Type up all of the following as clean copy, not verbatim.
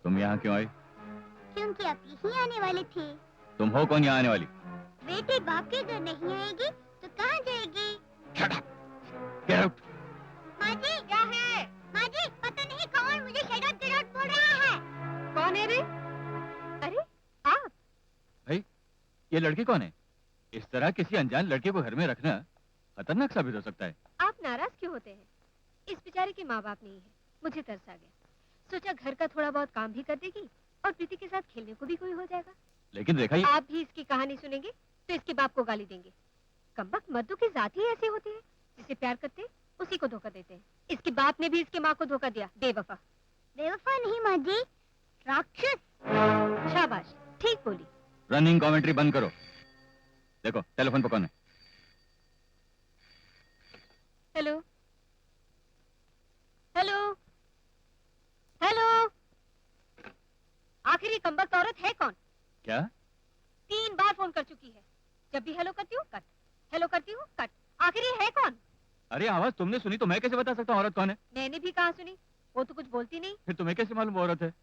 तुम यहाँ क्यों आई? क्योंकि आप यहीं आने वाले थे। तुम हो कौन यहाँ आने वाली? बेटे बाप के घर नहीं आएगी तो कहाँ जाएगी? Shut up! Get out! माँ जी क्या है? माँ जी पता नहीं कौन मुझे शट अप गेट आउट बोल रहा है। कौन है रे? अरे आप? भाई ये लड़की कौन है? इस तरह किसी अनजान लड़के को घर में रखना खतरनाक साबित हो सकता है। आप नाराज क्यों होते हैं? इस बेचारे के माँ बाप नहीं है, मुझे तरस आ गया। सोचा घर का थोड़ा बहुत काम भी कर देगी और प्रीति के साथ खेलने को भी कोई हो जाएगा। लेकिन देखा ये... आप भी इसकी कहानी सुनेंगे तो इसके बाप को गाली देंगे। कमबख्त मर्दों की जात ही ऐसी होती है, जिसे प्यार करते हैं उसी को धोखा देते हैं। इसके बाप ने भी इसके माँ को धोखा दिया। बेवफा। बेवफा नहीं माँ जी, राक्षस। शाबाश, ठीक बोली। रनिंग कमेंट्री बंद करो। देखो टेलीफोन पर कौन है? Hello hello hello. आखिर ये कमबख्त औरत है कौन? क्या? 3 बार फोन कर चुकी है। जब भी हेलो करती हूँ कट, हेलो करती हूँ कट। आखिर ये है कौन? अरे आवाज तुमने सुनी तो मैं कैसे बता सकता हूँ औरत कौन है? मैंने भी कहाँ सुनी, वो तो कुछ बोलती नहीं। फिर तुम्हें कैसे मालूम वो औरत है?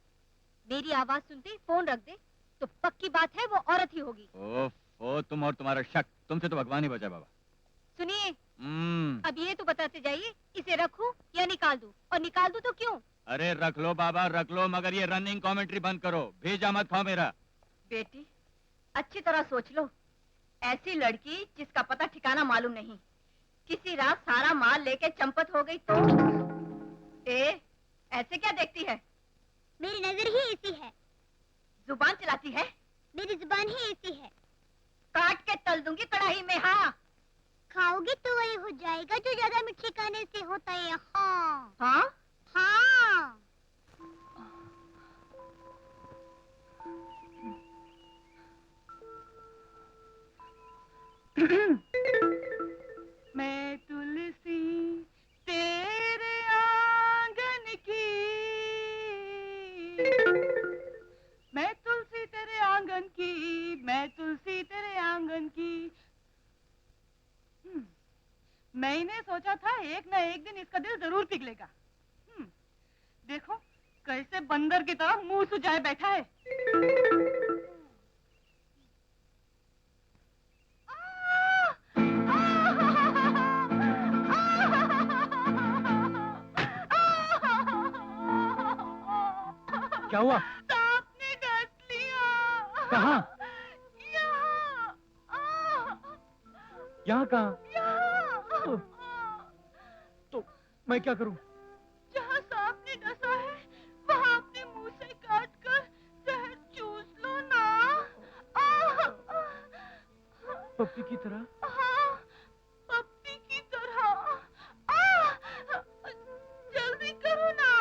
मेरी आवाज सुनते ही फोन रख दे तो पक्की बात है वो औरत ही होगी। ओह तुम और तुम्हारा शक, तुमसे तो भगवान ही बचा बाबा। सुनिए, हम्म। अब ये तो बताते जाइए, इसे रखूं या निकाल दूं? और निकाल दूं तो क्यों? अरे रख लो बाबा रख लो, मगर ये रनिंग कमेंट्री बंद करो। भेजा मत खाओ मेरा। बेटी अच्छी तरह सोच लो, ऐसी लड़की जिसका पता ठिकाना मालूम नहीं, किसी रात सारा माल लेके चंपत हो गई तो? ऐसे क्या देखती है? मेरी नजर ही ऐसी है। जुबान चलाती है? मेरी जुबान ही ऐसी है। काट के तल दूंगी कढ़ाई में। हाँ खाओगे तो वही हो जाएगा जो ज्यादा मिर्ची खाने से होता है। हाँ हाँ हाँ। मैं तुलसी तेरे आंगन की, मैं तुलसी तेरे आंगन की, मैं तुलसी तेरे आंगन की। मैंने सोचा था एक न एक दिन इसका दिल जरूर पिघलेगा। देखो कैसे बंदर की तरह मुंह सुजाए बैठा है। क्या हुआ? सांप ने डस लिया। कहाँ? यहाँ। यहाँ कहाँ? यहाँ। तो मैं क्या करूं? जहाँ सांप ने डसा है वहाँ अपने मुंह से काट कर जहर चूस लो ना। पप्पी की तरह? हाँ, पप्पी की तरह। जल्दी करो ना।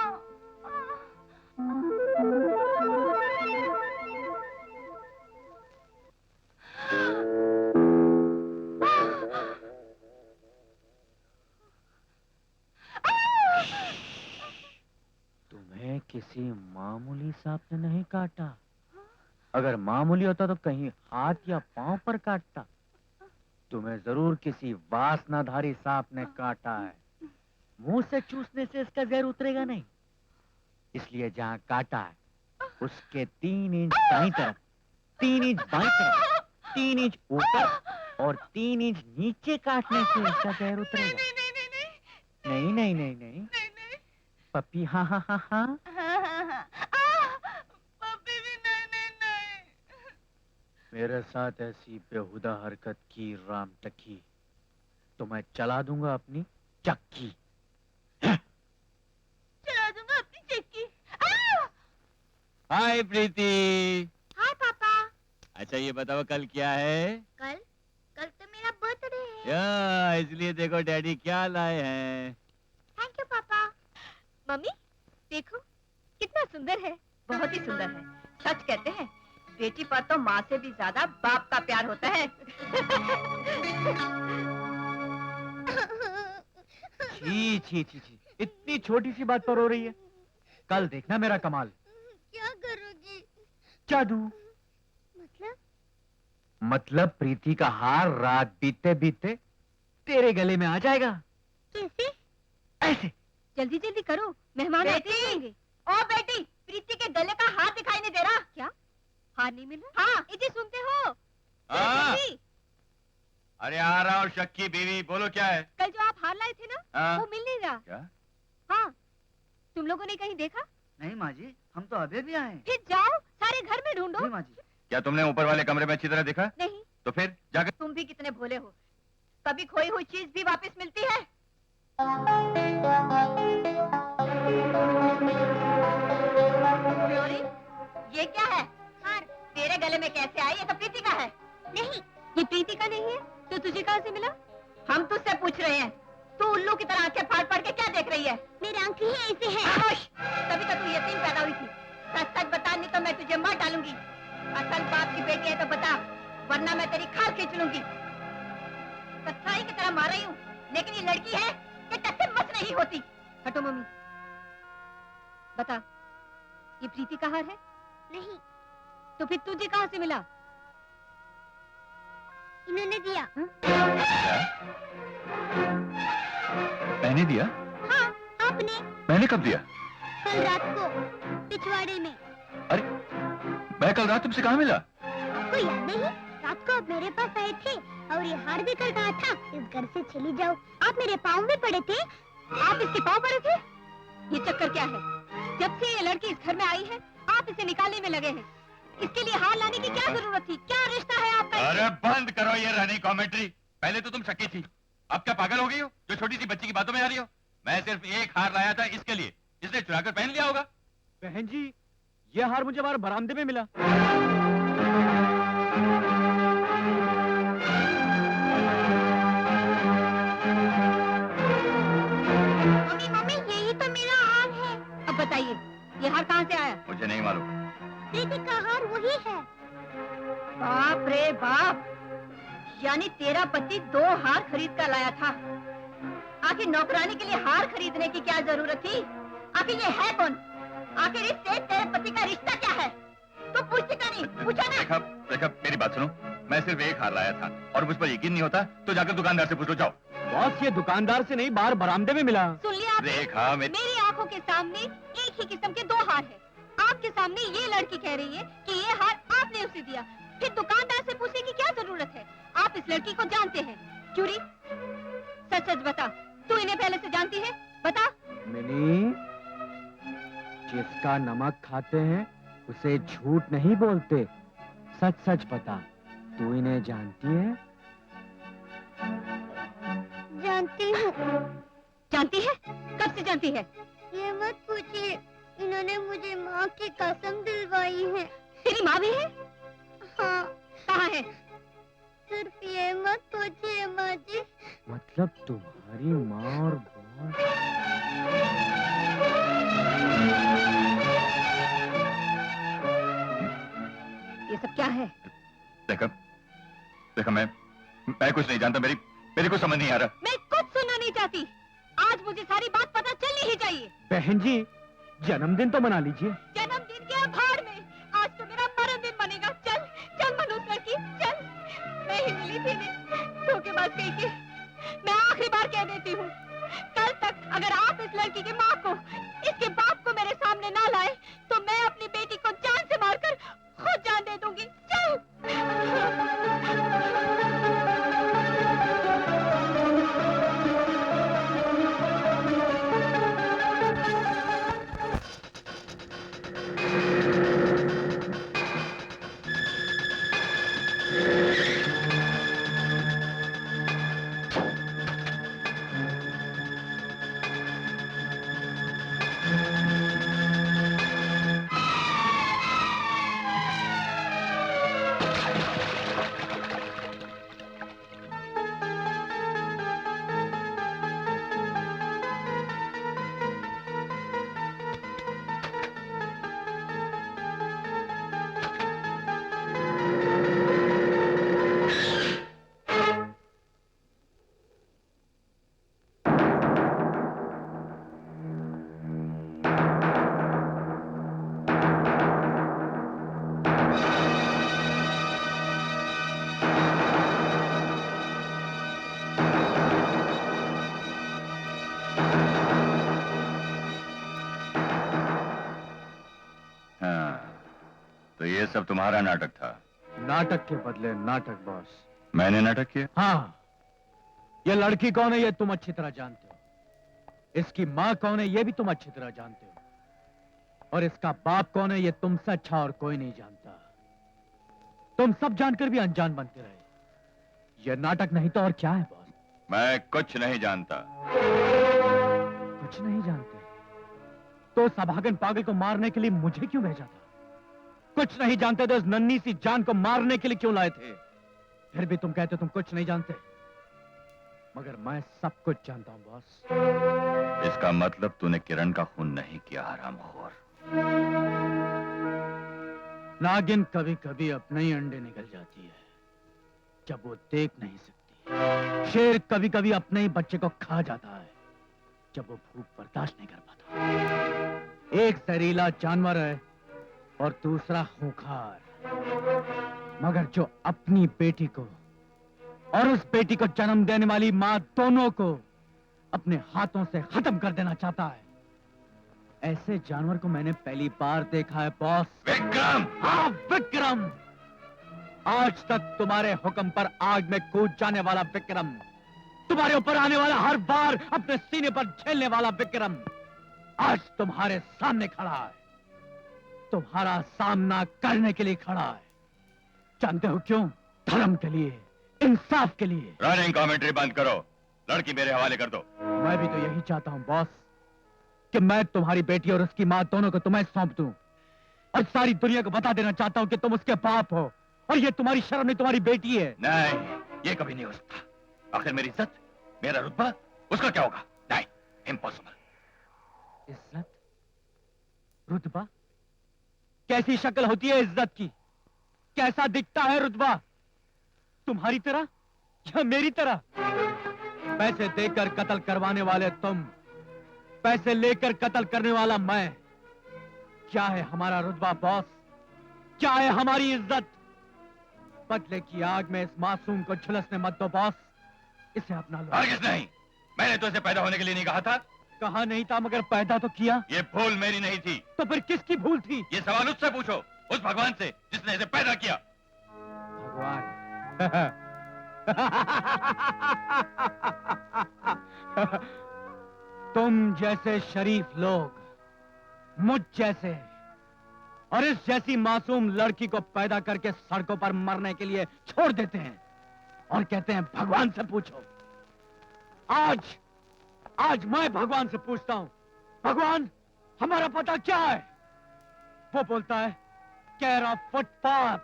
तुम्हें किसी मामूली सांप ने नहीं काटा। अगर मामूली होता तो कहीं हाथ या पांव पर काटता। तुम्हें जरूर किसी वासनाधारी सांप ने काटा है। मुंह से चूसने से इसका जहर उतरेगा नहीं, इसलिए जहाँ काटा है उसके 3 इंच दाईं तरफ, 3 इंच बाईं तरफ, 3 इंच ऊपर और 3 इंच नीचे काटने से इसका जहर उतरेगा। नहीं नहीं नहीं नहीं पप्पी। हाँ हाँ हाँ हाँ। पप्पी भी नहीं। मेरे साथ ऐसी बेहुदा हरकत की राम टकी तो मैं चला दूंगा अपनी चक्की। चला दूंगा अपनी चक्की। हाय प्रीति। हाय पापा। अच्छा ये बताओ कल क्या है? कल कल तो मेरा बर्थडे है। या इसलिए देखो डैडी क्या लाए हैं। थैंक यू पापा। मम्मी देखो कितना सुंदर है। बहुत ही सुंदर है। सच कहते हैं बेटी पर तो माँ से भी ज्यादा बाप का प्यार होता है। छी छी छी छी, इतनी छोटी सी बात पर हो रही है। कल देखना मेरा कमाल। क्या करोगी? जादू। मतलब प्रीति का हार रात बीतते बीतते तेरे गले में आ जाएगा। कैसे? ऐसे। जल्दी जल्दी करो, मेहमान आते बेटी! ही होंगे। ओ बेटी, प्रीति के गले का हाँ। जल्दी। अरे आ रहा हूँ शक्की बीवी, बोलो क्या है? कल जो आप हार लाए थे ना, हाँ। वो मिल नहीं रहा। क्या? हाँ, तुम लोगों ने कहीं देखा? नहीं माँ जी, हम तो अभी भी आए हैं। फिर जाओ, सारे घर में ढूंढो। जी माँ जी। क्या तुमने ऊपर वाले कमरे में अच्छी तरह देखा? नहीं। तो फिर जाकर तुम भी कितने भोले हो, कभी खोई हुई चीज भी वापस मिलती है? गौरी, ये क्या है? हार। तेरे गले में कैसे आई? ये तो प्रीति का है। नहीं, ये प्रीति का नहीं है, तो तुझे कहाँ से मिला? हम तुझसे पूछ रहे हैं, तू उल्लू की तरह आंखें फाड़ फाड़ के क्या देख रही है? मेरी आंखें ही ऐसे हैं। खामोश! तभी तो तू यतीम पैदा हुई थी। सच सच बता, नहीं तो मैं तुझे मार डालूंगी। असल बाप की बेटी है तो बता, वरना मैं तेरी खाल खींच लूंगी। कसाई की तरह मार रही हूँ, लेकिन ये लड़की है कि टट्टे मच नहीं होती। हटो मम्मी। बता, ये प्रीति का हार है? नहीं, तो फिर तुझे कहाँ से मिला? इन्होंने दिया। मैंने दिया? हाँ, आपने। मैंने कब दिया? कल रात को पिछवाड़े में। अरे मैं कल रात तुमसे कहाँ मिला? आपको याद नहीं? रात को आप मेरे पास आए थे और ये हार देकर कहा था इस घर से चली जाओ। आप मेरे पाँव में पड़े थे। आप इसके पाँव पड़े थे? ये चक्कर क्या है? जब से ये लड़की इस घर में आई है, आप इसे निकालने में लगे हैं। इसके लिए हार लाने की क्या जरूरत थी? क्या रिश्ता है आपका? अरे बंद करो ये रहनी कॉमेंट्री। पहले तो तुम शक्की थी, अब क्या पागल हो गई हो जो छोटी सी बच्ची की बातों में आ रही हो? मैं सिर्फ एक हार लाया था इसके लिए, इसने चुरा कर पहन लिया होगा। बहन जी, ये हार मुझे हमारे बरामदे में मिला। मम्मी मम्मी, यही तो मेरा हार है। अब बताइए, ये हार कहाँ से आया? मुझे नहीं मालूम। दीदी का हार वही है। बाप रे बाप, यानी तेरा पति 2 हार खरीद कर लाया था। आखिर नौकरानी के लिए हार खरीदने की क्या जरूरत थी? आखिर ये है कौन? आखिर इससे तेरे पति का रिश्ता क्या है? तो पूछती क्यों नहीं? पूछा ना। रेखा, रेखा मेरी बात सुनो, मैं सिर्फ एक हार लाया था और मुझ पर यकीन नहीं होता तो जाकर दुकानदार से पूछो। जाओ। बॉस, ये दुकानदार से नहीं, बाहर बरामदे में मिला। सुन लिया आपने? रेखा मेरी आंखों के सामने एक ही किस्म के 2 हार हैं। आपके सामने ये लड़की कह रही है कि ये हार आपने उसे दिया, फिर दुकानदार से पूछने की क्या जरूरत है? आप इस लड़की को जानते हैं, क्यों री? सच सच बता, तू इन्हें पहले से जानती है? बता। मिनी, जिसका नमक खाते हैं उसे झूठ नहीं बोलते। सच सच बता, तू इन्हें जानती है? जानती हूँ। जानती है? कब से जानती है? ये मत पूछिए, इन्होंने मुझे माँ की कसम दिलवाई है। तेरी माँ भी है? हाँ। कहाँ है? सिर्फ ये मत पूछिए माँ जी। मतलब तुम्हारी माँ और बॉस? ये सब क्या है? देखा, देखा मैं कुछ नहीं जानता। मेरी कुछ समझ नहीं आ रहा। मैं कुछ सुनना नहीं चाहती। आज मुझे सारी बात पता चलनी ही चाहिए। बहन जी, जन्मदिन तो मना लीजिए। जन्मदिन के भाड़ में, आज तो मेरा मरण दिन बनेगा। चल चल मनोज लड़की, चल। मैं ही मिली थी इन्हें, धोखेबाज कहीं के। मैं आखिरी बार कह देती हूँ, कल तक अगर आप इस लड़की की माँ को, इसके बाप को मेरे सामने ना लाए, तो मैं अपनी बेटी को जान से मारकर खुद जान दे दूंगी। चल। हाँ, तो ये सब तुम्हारा नाटक था। नाटक के बदले नाटक बॉस। मैंने नाटक किया? हाँ, ये लड़की कौन है ये तुम अच्छी तरह जानते हो। इसकी माँ कौन है ये भी तुम अच्छी तरह जानते हो। और इसका बाप कौन है ये तुमसे अच्छा और कोई नहीं जानता। तुम सब जानकर भी अनजान बनते रहे। ये नाटक नहीं तो और क्या है बॉस? मैं कुछ नहीं जानता। कुछ नहीं जानते तो उस अभागन पागल को मारने के लिए मुझे क्यों भेजा था? कुछ नहीं जानते तो इस नन्ही सी जान को मारने के लिए क्यों लाए थे? फिर भी तुम कहते तुम कुछ नहीं जानते, मगर मैं सब कुछ जानता हूं बॉस। इसका मतलब तूने किरण का खून नहीं किया, हरामखोर। नागिन कभी कभी अपने ही अंडे निकल जाती है जब वो देख नहीं सकती। शेर कभी कभी अपने ही बच्चे को खा जाता है जब वो भूख बर्दाश्त नहीं कर पाता। एक जहरीला जानवर है और दूसरा खूंखार, मगर जो अपनी बेटी को और उस बेटी को जन्म देने वाली मां दोनों को अपने हाथों से खत्म कर देना चाहता है, ऐसे जानवर को मैंने पहली बार देखा है बॉस। विक्रम! हाँ विक्रम, आज तक तुम्हारे हुक्म पर आग में कूद जाने वाला विक्रम, तुम्हारे ऊपर आने वाला हर बार अपने सीने पर झेलने वाला विक्रम आज तुम्हारे सामने खड़ा है, तुम्हारा सामना करने के लिए खड़ा है। जानते हो क्यों? धर्म के लिए, इंसाफ के लिए। रनिंग कमेंट्री बंद करो, लड़की मेरे हवाले कर दो। मैं भी तो यही चाहता हूं बॉस कि मैं तुम्हारी बेटी और उसकी मां दोनों को तुम्हें सौंप दूं और सारी दुनिया को बता देना चाहता हूं कि तुम उसके बाप हो और ये तुम्हारी शर्म नहीं, तुम्हारी बेटी है। नहीं, ये कभी नहीं हो सकता। आखिर मेरी इज्जत, मेरा रुतबा, उसका क्या होगा? नहीं, इम्पॉसिबल। इज्जत, रुतबा? कैसी शक्ल होती है इज्जत की? कैसा दिखता है रुतबा? तुम्हारी तरह या मेरी तरह? पैसे देकर कत्ल करवाने वाले तुम, पैसे लेकर कत्ल करने वाला मैं। क्या है हमारा रुतबा बॉस? क्या है हमारी इज्जत? बदले की आग में इस मासूम को झुलसने मत दो बॉस, इसे अपना लो। हरगिज़ नहीं, मैंने तो इसे पैदा होने के लिए नहीं कहा था। कहा नहीं था मगर पैदा तो किया। ये भूल मेरी नहीं थी। तो फिर किसकी भूल थी? ये सवाल उससे पूछो, उस भगवान से जिसने इसे पैदा किया। भगवान? तुम जैसे शरीफ लोग मुझ जैसे और इस जैसी मासूम लड़की को पैदा करके सड़कों पर मरने के लिए छोड़ देते हैं और कहते हैं भगवान से पूछो। आज मैं भगवान से पूछता हूं, भगवान हमारा पता क्या है? वो बोलता है केयर ऑफ फुटपाथ।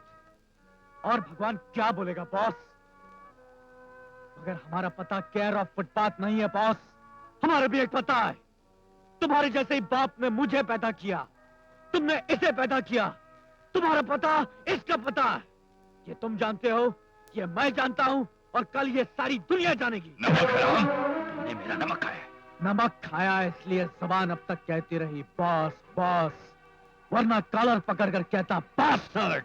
और भगवान क्या बोलेगा बॉस? मगर हमारा पता केयर ऑफ फुटपाथ नहीं है बॉस, हमारा भी एक पता है। तुम्हारे जैसे ही बाप ने मुझे पैदा किया, तुमने इसे पैदा किया, तुम्हारा पता इसका पता है। ये तुम जानते हो, ये मैं जानता हूं और कल ये सारी दुनिया जानेगी। नमक हराम, तुमने मेरा नमक खाया है। नमक खाया इसलिए जबान अब तक कहती रही बॉस बॉस, वरना कॉलर पकड़कर कहता बास्टर्ड।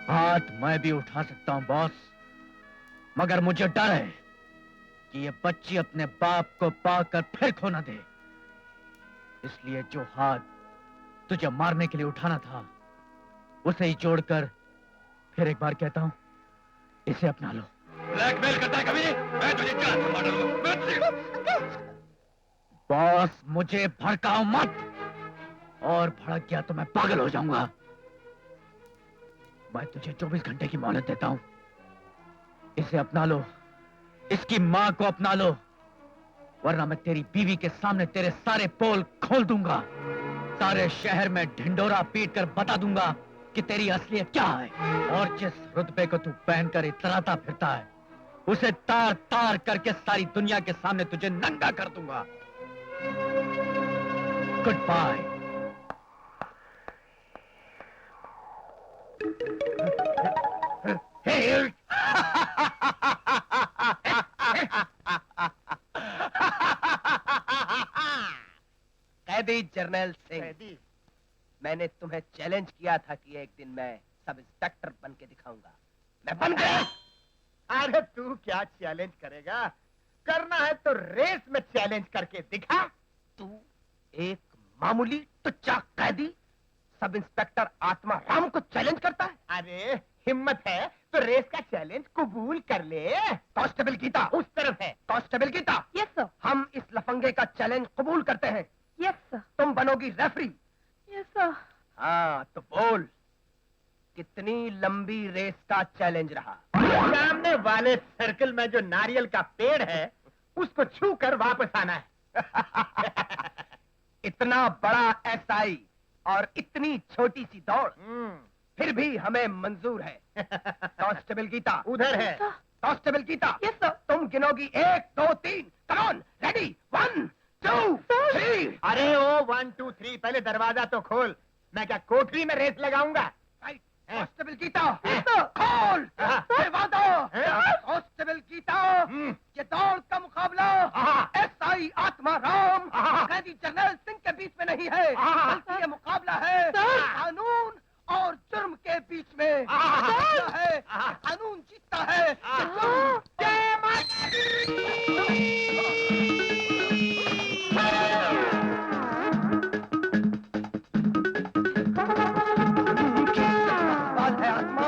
हाथ मैं भी उठा सकता हूं बॉस, मगर मुझे डर है कि ये बच्ची अपने बाप को पाकर फिर खो न दे। इसलिए जो हाथ तुझे मारने के लिए उठाना था उसे ही जोड़कर फिर एक बार कहता हूं, इसे अपना लो। ब्लैकमेल करता है कभी? मैं तुझे जान से मार डालूंगा। बॉस मुझे भड़काओ मत, और भड़क गया तो मैं पागल हो जाऊंगा। मैं तुझे 24 घंटे की मोहलत देता हूं, इसे अपना लो, इसकी मां को अपना लो, वरना मैं तेरी बीवी के सामने तेरे सारे पोल खोल दूंगा। सारे शहर में ढिंडोरा पीट कर बता दूंगा कि तेरी असलियत क्या है। और जिस रुतबे को तू पहनकर इतराता फिरता है उसे तार तार करके सारी दुनिया के सामने तुझे नंगा कर दूंगा। Goodbye. कैदी जर्नल सिंह, मैंने तुम्हें चैलेंज किया था कि एक दिन मैं सब इंस्पेक्टर बन के दिखाऊंगा। मैं बन गया। अरे तू क्या चैलेंज करेगा? करना है तो रेस में चैलेंज करके दिखा। तू एक मामूली टुच्चा कैदी सब इंस्पेक्टर आत्मा राम को चैलेंज करता है। अरे हिम्मत है तो रेस का चैलेंज कबूल कर ले। कांस्टेबल गीता उस तरफ है। कांस्टेबल गीता, यस सर, हम इस लफंगे का चैलेंज कबूल करते हैं। यस सर, तुम बनोगी रेफरी। Yes sir. हाँ तो बोल, कितनी लंबी रेस का चैलेंज रहा? सामने वाले सर्कल में जो नारियल का पेड़ है उसको छू कर वापस आना है। इतना बड़ा एसआई और इतनी छोटी सी दौड़, फिर भी हमें मंजूर है। कांस्टेबल गीता उधर है। Constable Geeta, yes sir. तुम गिनोगी 1 2 3। Come on, ready 1 2 3। अरे ओ 1 2 3 पहले दरवाजा तो खोल। मैं क्या कोठरी में रेस लगाऊंगा? Constable Geeta, Yes, sir. खोल हाँ। दरवाजा। कांस्टेबल गीता, ये दौड़ का मुकाबला एसआई आत्मा राम कैदी जनरल सिंह के बीच में नहीं है, बल्कि ये मुकाबला है कानून और जुर्म के बीच में। मुकाबला है, कानून जीतता है, ये जुर्म। जय माता दी। बात है आत्मा,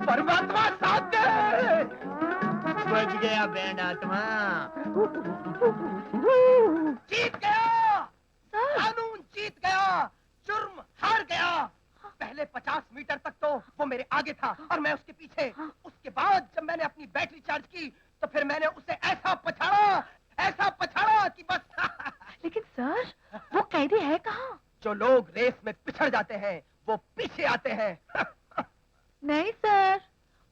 परमात्मा साथ दे। बच गया बैंड आत्मा। जीत गया, कानून जीत गया, जुर्म हार गया। पहले 50 मीटर तक तो वो मेरे आगे था और मैं उसके पीछे। उसके बाद जब मैंने अपनी बैटरी चार्ज की तो फिर मैंने उसे ऐसा पछाड़ा कि बस। लेकिन सर, वो कैदी है कहाँ? जो लोग रेस में पिछड़ जाते हैं वो पीछे आते हैं। नहीं सर,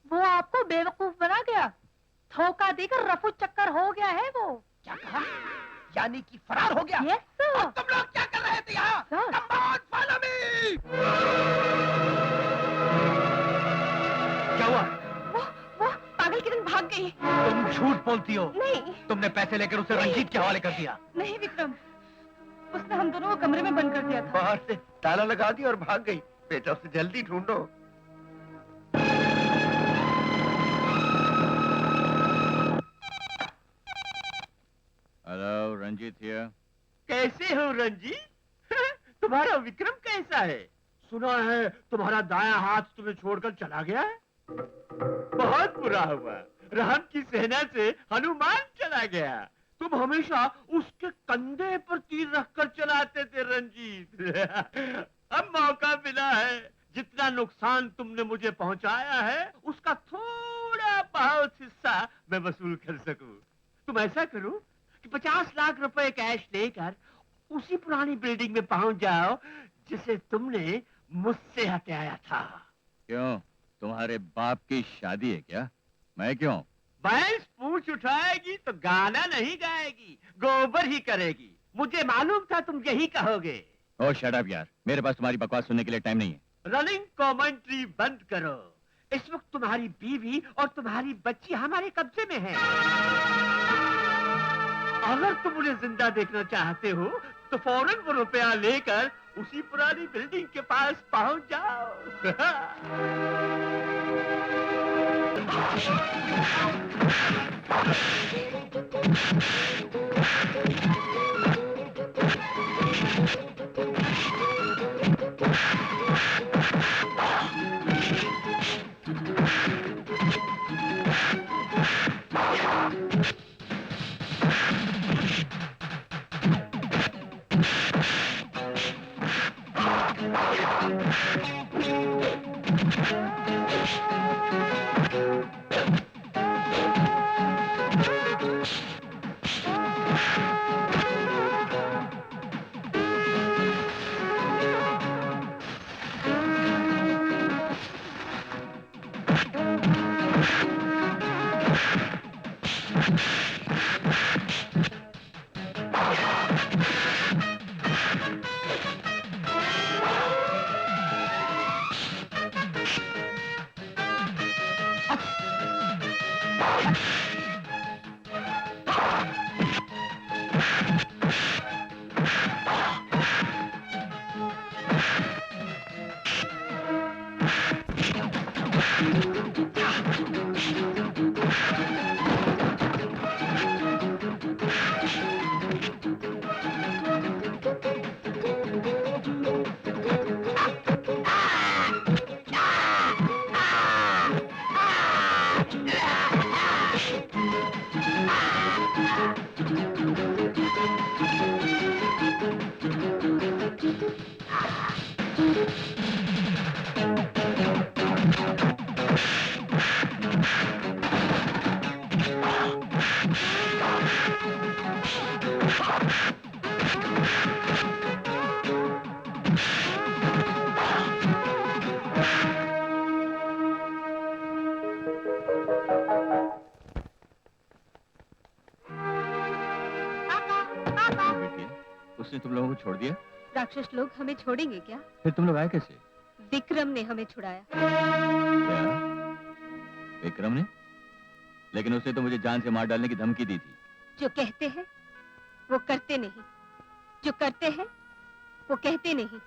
वो आपको बेवकूफ बना गया, धोखा देकर रफू चक्कर हो गया है वो। क्या कहा? यानी कि फरार हो गया? Yes sir. और तुम लोग क्या कर रहे थे यहाँ? Sir. Come on, follow me! क्या हुआ? वो पागल किरण भाग गई। तुम झूठ बोलती हो। नहीं तुमने पैसे लेकर उसे रंजीत के हवाले कर दिया। नहीं विक्रम, उसने हम दोनों को कमरे में बंद कर दिया था। बाहर से ताला लगा दिया और भाग गई। बेटा उसे जल्दी ढूंढो। Hello, Ranjeet here. कैसे हो रंजीत? तुम्हारा विक्रम कैसा है? सुना है तुम्हारा दायां हाथ तुम्हें छोड़कर चला गया है। बहुत बुरा हुआ। राम की सेना से हनुमान चला गया। तुम हमेशा उसके कंधे पर तीर रखकर चलाते थे रंजीत। अब मौका मिला है, जितना नुकसान तुमने मुझे पहुंचाया है उसका थोड़ा बहुत हिस्सा मैं वसूल कर सकूं। तुम ऐसा करो कि 50 लाख रुपए कैश लेकर उसी पुरानी बिल्डिंग में पहुंच जाओ जिसे तुमने मुझसे हटाया था। क्यों, तुम्हारे बाप की शादी है क्या? मैं क्यों? भैंस पूंछ उठाएगी तो गाना नहीं गाएगी, गोबर ही करेगी। मुझे मालूम था तुम यही कहोगे। ओ शट अप यार, मेरे पास तुम्हारी बकवास सुनने के लिए टाइम नहीं है। रनिंग कमेंट्री बंद करो। इस वक्त तुम्हारी बीवी और तुम्हारी बच्ची हमारे कब्जे में है। अगर तुम उन्हें जिंदा देखना चाहते हो तो फौरन वो रुपया लेकर उसी पुरानी बिल्डिंग के पास पहुंच जाओ। बेटी, उसने तुम लोगों को छोड़ दिया? राक्षस लोग हमें छोड़ेंगे क्या? फिर तुम लोग आए कैसे? विक्रम ने हमें छुड़ाया। क्या? विक्रम ने? लेकिन उसने तो मुझे जान से मार डालने की धमकी दी थी। जो कहते हैं वो करते नहीं, जो करते हैं वो कहते नहीं।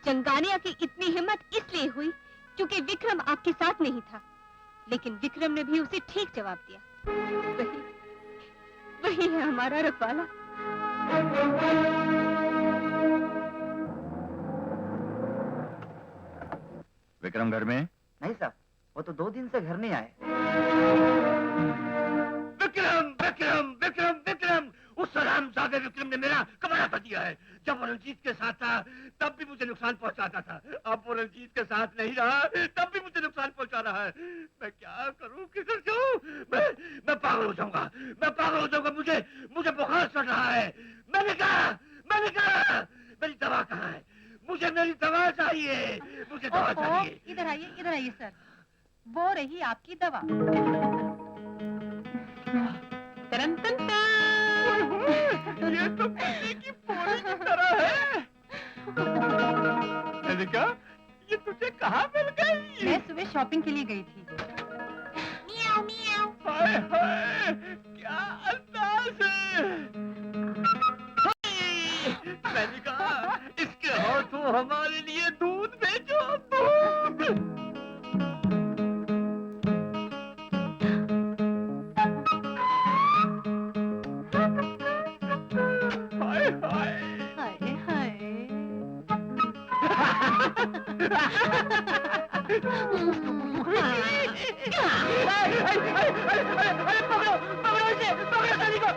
चंगानिया की इतनी हिम्मत इसलिए हुई क्योंकि विक्रम आपके साथ नहीं था, लेकिन विक्रम ने भी उसे ठीक जवाब दिया। वही वही है हमारा रखवाला। विक्रम घर में? नहीं साहब, वो तो 2 दिन से घर नहीं आए। विक्रम विक्रम विक्रम विक्रम, उस हरामजादे विक्रम ने मेरा कमरा कर दिया है। जब वो रंजीत के साथ था तब भी मुझे नुकसान पहुंचाता था, अब वो रंजीत के साथ नहीं रहा तब भी मुझे नुकसान पहुंचा रहा है। मैं क्या करूं, किधर जाऊं? मैं पागल हो जाऊंगा, मैं पागल हो जाऊंगा। मुझे बुखार चढ़ रहा है। मैंने कहा मेरी दवा कहाँ है? मुझे मेरी दवा चाहिए, मुझे दवा चाहिए। इधर आइए सर, वो रही आपकी दवा। तरन तन ये तो पीने की पूरी की तरह है। मैंने कहा, ये तुझे कहाँ मिल गई? मैं सुबह शॉपिंग के लिए गई थी। मियाओ मियाओ। हाय हाय, क्या अंदाज है। मैंने कहा, इसके हाथों हमारे लिए दूध भेजो, दूध। हाय हाय। हाय हाय। पकड़ो इसे, पकड़ो सनी को।